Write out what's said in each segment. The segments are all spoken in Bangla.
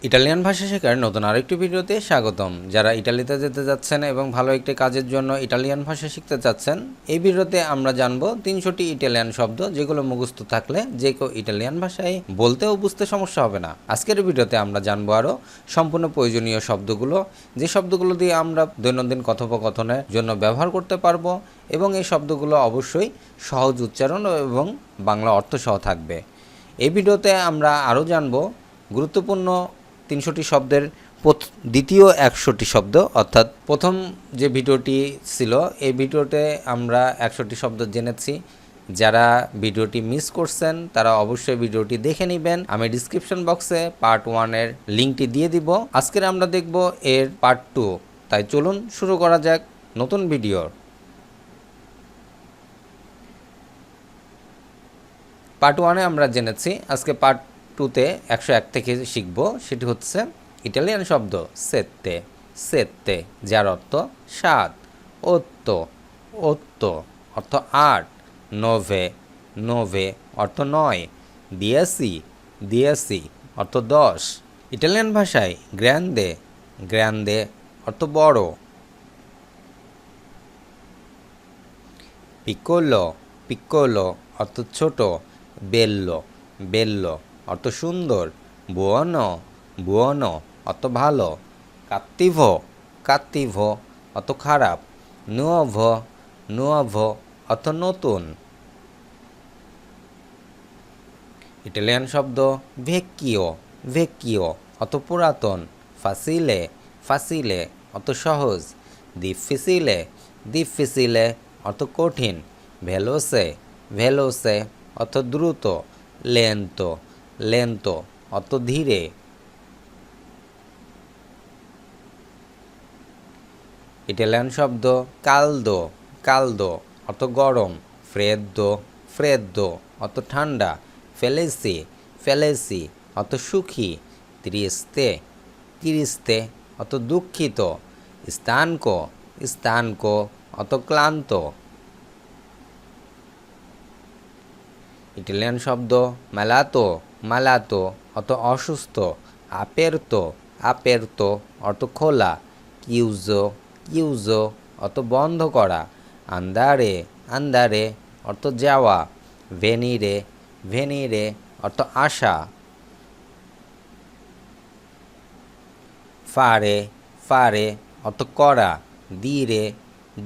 ইটালিয়ান ভাষা শেখার নতুন আরেকটি ভিডিওতে স্বাগতম। যারা ইটালিতে যেতে যাচ্ছেন এবং ভালো একটি কাজের জন্য ইটালিয়ান ভাষা শিখতে চাচ্ছেন, এই ভিডিওতে আমরা জানবো 300টি ইটালিয়ান শব্দ যেগুলো মুখস্থ থাকলে যে কেউ ইটালিয়ান ভাষায় বলতে ও বুঝতে সমস্যা হবে না। আজকের ভিডিওতে আমরা জানবো আরও সম্পূর্ণ প্রয়োজনীয় শব্দগুলো, যে শব্দগুলো দিয়ে আমরা দৈনন্দিন কথোপকথনের জন্য ব্যবহার করতে পারবো এবং এই শব্দগুলো অবশ্যই সহজ উচ্চারণ এবং বাংলা অর্থ সহ থাকবে। এই ভিডিওতে আমরা আরও জানবো গুরুত্বপূর্ণ 300টি শব্দের দ্বিতীয় 100টি শব্দ, অর্থাৎ প্রথম যে ভিডিওটি ছিল এই ভিডিওতে আমরা 100টি শব্দ জেনেছি। যারা ভিডিওটি মিস করছেন তারা অবশ্যই ভিডিওটি দেখে নেবেন। আমি ডিসক্রিপশন বক্সে পার্ট 1-এর লিঙ্কটি দিয়ে দিব। আজকের আমরা দেখব এর পার্ট 2। তাই চলুন শুরু করা যাক নতুন ভিডিও। পার্ট 1-এ আমরা জেনেছি, আজকে পার্ট 2-তে 101 থেকে শিখব। সেটি হচ্ছে ইটালিয়ান শব্দ সেত্তে। সেত্তে যার অর্থ 7, ওত্তো ওত্তো অর্থ 8, নোভে নোভে অর্থ 9, দিয়েসি দিয়েসি অর্থ 10। ইটালিয়ান ভাষায় গ্র্যান্ডে গ্র্যান্ডে অর্থ বড়। পিকোলো পিকোলো অর্থ ছোট। বেল্লো বেল্লো অর্থ সুন্দর। বুয়নো বুয়নো অর্থ ভালো। কাত্তিভো কাত্তিভো অর্থ খারাপ। নুয়োভো নুয়োভো অর্থ নতুন। ইটালিয়ান শব্দ ভেক্কিও ভেক্কিও অর্থ পুরাতন। ফাসিলে ফাসিলে অর্থ সহজ। ডিফিসিলে ডিফিসিলে অর্থ কঠিন। ভেলোসে ভেলোসে অর্থ দ্রুত। লেন্তো লেন্তো অর্থ ধীরে। ইটালিয়ান শব্দ কালদো কালদো অর্থ গরম। ফ্রেদ্দো ফ্রেদ্দো অর্থ ঠান্ডা। ফেলেসি ফেলেসি অর্থ সুখী। ত্রিস্তে ত্রিস্তে অর্থ দুঃখিত। স্তানকো স্তানকো অর্থ ক্লান্ত। ইটালিয়ান শব্দ মালাতো মালাতো অর্থ অসুস্থ। আपेर्तो আपेर्तो অর্থ খোলা। কিউজো কিউজো অর্থ বন্ধ করা। আন্দারে আন্দারে অর্থ যাওয়া। ভেনিরে ভেনিরে অর্থ আসা। ফারে ফারে অর্থ করা। দিরে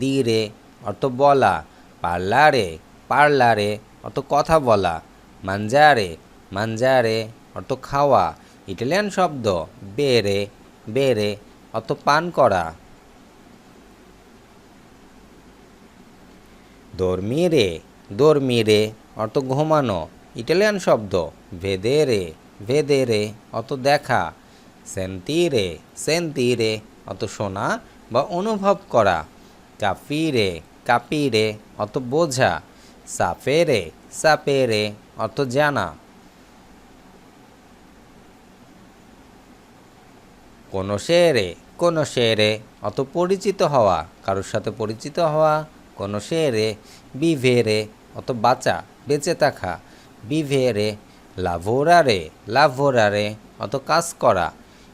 দিরে অর্থ বলা। পার্লারে পার্লারে অর্থ কথা বলা। মানজারে মানজারে অর্থ খাওয়া। ইটালিয়ান শব্দ বেরে বেরে অর্থ পান করা। দর্মিরে দর্মিরে অর্থ ঘুমানো। ইটালিয়ান শব্দ ভেদেরে ভেদেরে অর্থ দেখা। সেন্তিরে সেন্তিরে অর্থ শোনা বা অনুভব করা। কাপিরে কাপিরে অর্থ বোঝা। সাপেরে সাপেরে অর্থ জানা। কোনোশেরে কোনোশেরে অর্থ পরিচিত হওয়া, কারোর সাথে পরিচিত হওয়া। কোনোশেরে বিভেরে অর্থ বাঁচা, বেঁচে থাকা। বিভেরে লাভোরারে লাভোরারে অর্থ কাজ করা।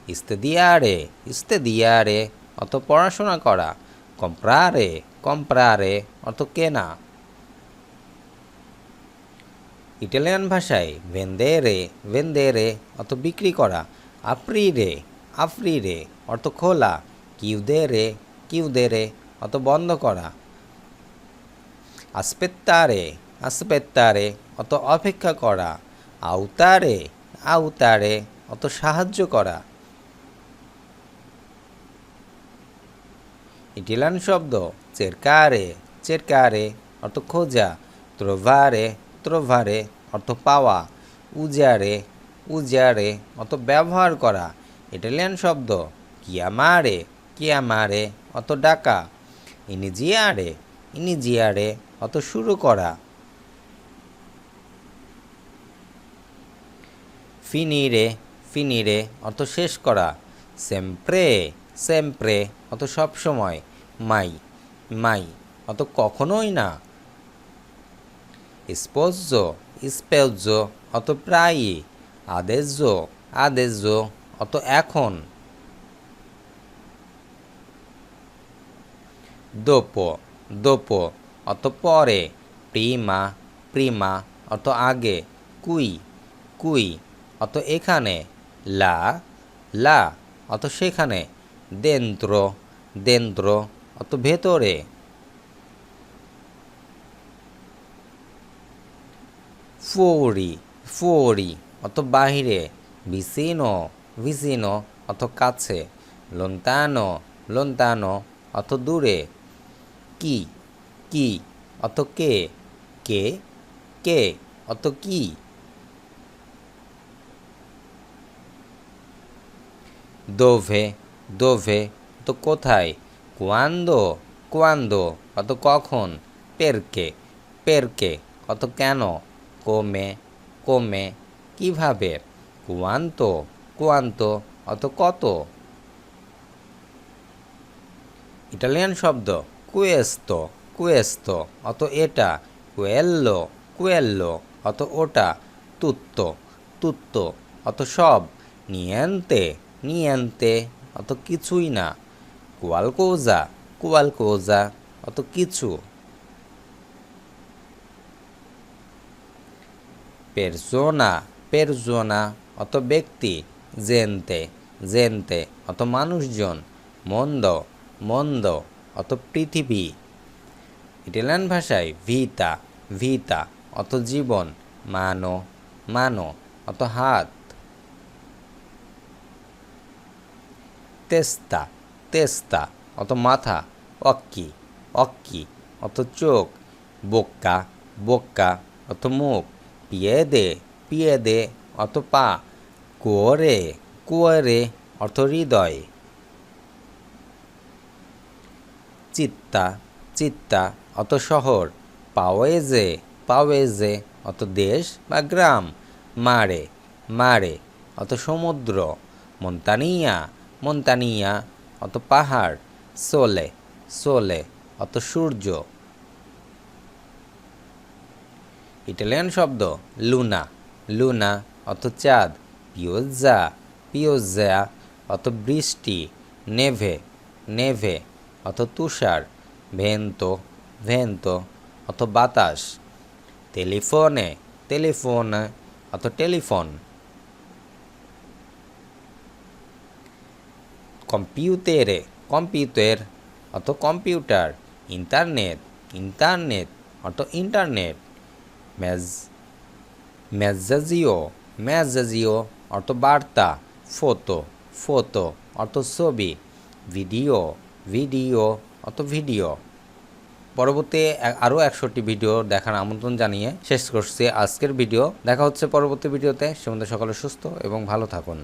ইস্তেদিয়ারে ইস্তেদিয়ারে অর্থ পড়াশোনা করা। কম্প্রারে কম্প্রারে অর্থ কেনা। ইটালিয়ান ভাষায় ভেন্দেরে ভেন্দেরে অর্থ বিক্রি করা। আপ্রিরে আপ্রিরে অর্থ খোলা। কিউদেরে কিউদেরে অর্থ বন্ধ করা। আসপেত্তারে আসপেত্তারে অর্থ অপেক্ষা করা। আউতারে আউতারে অর্থ সাহায্য করা। ইটালিয়ান শব্দ চেরকারে চেরকারে অর্থ খোঁজা। ত্রোভারে ত্রোভারে অর্থ পাওয়া। উজারে উজারে অর্থ ব্যবহার করা। ইটালিয়ান শব্দ কিয়ামারে কিয়ামারে অর্থ ডাকা। ইনিজিয়ারে ইনিজিয়ারে অর্থ শুরু করা। ফিনিরে ফিনিরে অর্থ শেষ করা। সেম্প্রে সেম্প্রে অর্থ সবসময়। মাই মাই অর্থ কখনোই না। স্পোজ্জো স্পেজ্জো অর্থ প্রায়ই। আদেজ্জো আদেজ্জো অত এখন। dopo dopo অত পরে। prima prima অত আগে। qui qui অত এখানে। la la অত সেখানে। dentro dentro অত ভেতরে। fuori fuori অত বাহিরে। vicino vicino অত কাছে। lontano lontano অত দূরে। কি কি অত কে। কে কে অত কি। dove dove অত কোথায়। quando quando অত কখন। perché perché অত কেন। come come কিভাবে। quanto quanto অত কত। ইটালিয়ান শব্দ questo questo অত এটা। quello quello অত ওটা। tutto tutto অত সব। niente niente অত কিছুই না। qualcosa qualcosa অত কিছু। persona persona অত ব্যক্তি। gente gente অত মানুষজন। mondo mondo অত পৃথিবী। ইটালিয়ান ভাষায় ভিতা ভিতা অত জীবন। মানো মানো অত হাত। তেস্তা তেস্তা অত মাথা। অক্কি অক্কি অত চোখ। বোক্কা বোক্কা অত মুখ। পিয়েদে পিয়েদে অত পা। কুয়োরে কুয়োরে অর্থ হৃদয়। চিত্তা চিত্তা অত শহর। পাওয়েজে পাওয়েজে অত দেশ বা গ্রাম। মারে মারে অত সমুদ্র। মন্তানিয়া মন্তানিয়া অত পাহাড়। সোলে সোলে অত সূর্য। ইটালিয়ান শব্দ লুনা লুনা অত চাঁদ। পিওজ্জা পিওজ্জা অত বৃষ্টি। নেভে নেভে অত তুষার। ভেন্তো ভেন্তো অত বাতাস। টেলিফোনে টেলিফোনে অত টেলিফোন। কম্পিউটারে কম্পিউটার অত কম্পিউটার। ইন্টারনেট ইন্টারনেট অত ইন্টারনেট। মেজ্জাজিও মেজ্জাজিও অত বার্তা। ফটো ফটো অত ছবি। ভিডিও ভিডিও অত ভিডিও। পরবর্তী আরও 100টি ভিডিও দেখার আমন্ত্রণ জানিয়ে শেষ করছি আজকের ভিডিও। দেখা হচ্ছে পরবর্তী ভিডিওতে। সে মধ্যে সকলে সুস্থ এবং ভালো থাকুন।